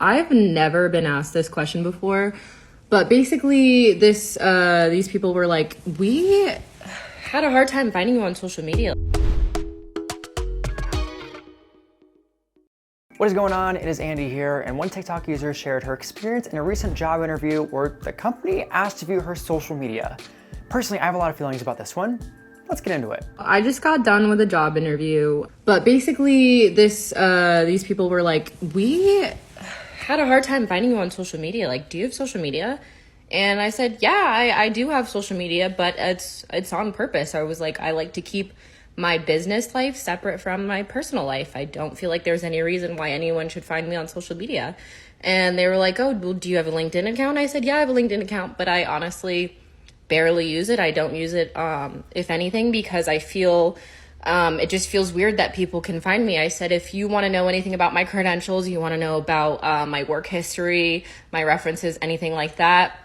I've never been asked this question before, but basically these people were like, we had a hard time finding you on social media. What is going on? It is Andy here, and one TikTok user shared her experience in a recent job interview where the company asked to view her social media. Personally, I have a lot of feelings about this one. Let's get into it. I just got done with a job interview, but basically these people were like, we had a hard time finding you on social media. Like, do you have social media? And I said, yeah, I do have social media, but it's on purpose. I was like, I like to keep my business life separate from my personal life. I don't feel like there's any reason why anyone should find me on social media. And they were like, oh, well, do you have a LinkedIn account? I said, yeah, I have a LinkedIn account, but I honestly barely use it. I don't use it, if anything, because I feel it just feels weird that people can find me. I said, if you want to know anything about my credentials, you want to know about my work history, my references, anything like that,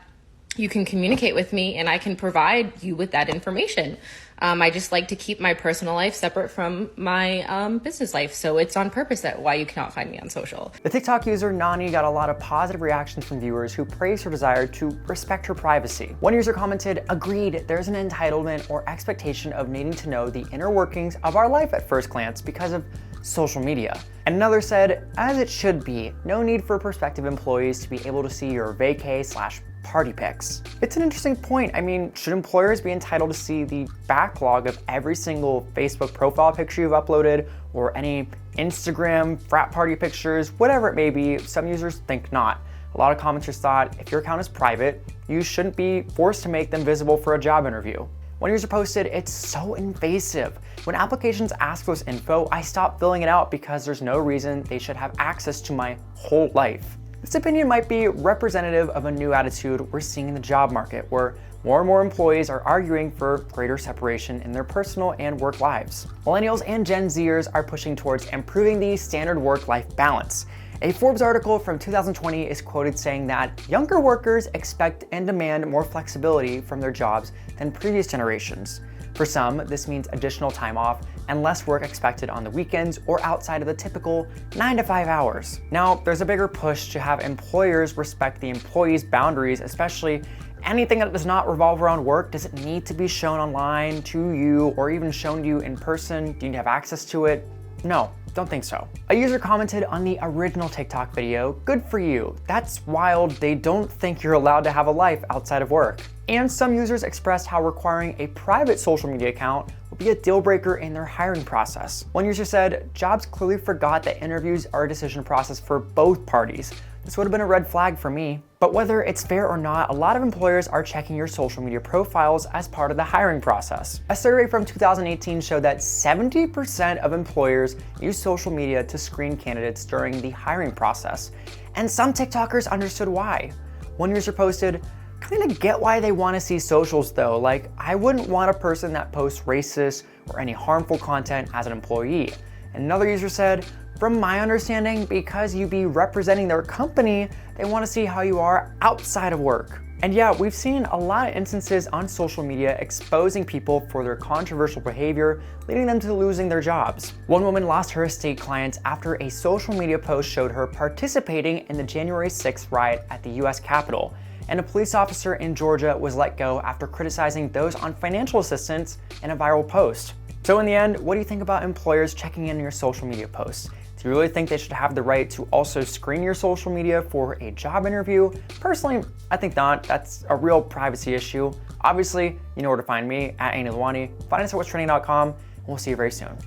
you can communicate with me and I can provide you with that information. I just like to keep my personal life separate from my business life. So it's on purpose that why you cannot find me on social. The TikTok user Nani got a lot of positive reactions from viewers who praised her desire to respect her privacy. One user commented, agreed, there's an entitlement or expectation of needing to know the inner workings of our life at first glance because of social media. And another said, as it should be, no need for prospective employees to be able to see your vacay/party pics. It's an interesting point. I mean, should employers be entitled to see the backlog of every single Facebook profile picture you've uploaded or any Instagram frat party pictures, whatever it may be? Some users think not. A lot of commenters thought if your account is private, you shouldn't be forced to make them visible for a job interview. One user posted, it's so invasive. When applications ask for this info, I stop filling it out because there's no reason they should have access to my whole life. This opinion might be representative of a new attitude we're seeing in the job market, where more and more employees are arguing for greater separation in their personal and work lives. Millennials and Gen Zers are pushing towards improving the standard work-life balance. A Forbes article from 2020 is quoted saying that younger workers expect and demand more flexibility from their jobs than previous generations. For some, this means additional time off and less work expected on the weekends or outside of the typical 9 to 5 hours. Now, there's a bigger push to have employers respect the employees' boundaries, especially anything that does not revolve around work. Does it need to be shown online to you or even shown to you in person? Do you have access to it? No, don't think so. A user commented on the original TikTok video, good for you. That's wild, they don't think you're allowed to have a life outside of work. And some users expressed how requiring a private social media account will be a deal breaker in their hiring process. One user said, jobs clearly forgot that interviews are a decision process for both parties. This would have been a red flag for me. But whether it's fair or not, a lot of employers are checking your social media profiles as part of the hiring process. A survey from 2018 showed that 70% of employers use social media to screen candidates during the hiring process. And some TikTokers understood why. One user posted, kind of get why they want to see socials though. Like, I wouldn't want a person that posts racist or any harmful content as an employee. And another user said, from my understanding, because you be representing their company, they want to see how you are outside of work. And yeah, we've seen a lot of instances on social media exposing people for their controversial behavior, leading them to losing their jobs. One woman lost her estate clients after a social media post showed her participating in the January 6th riot at the US Capitol. And a police officer in Georgia was let go after criticizing those on financial assistance in a viral post. So in the end, what do you think about employers checking in your social media posts? Do you really think they should have the right to also screen your social media for a job interview? Personally, I think not. That's a real privacy issue. Obviously, you know where to find me, at Lalwani. Find us at whatstrending.com, and we'll see you very soon.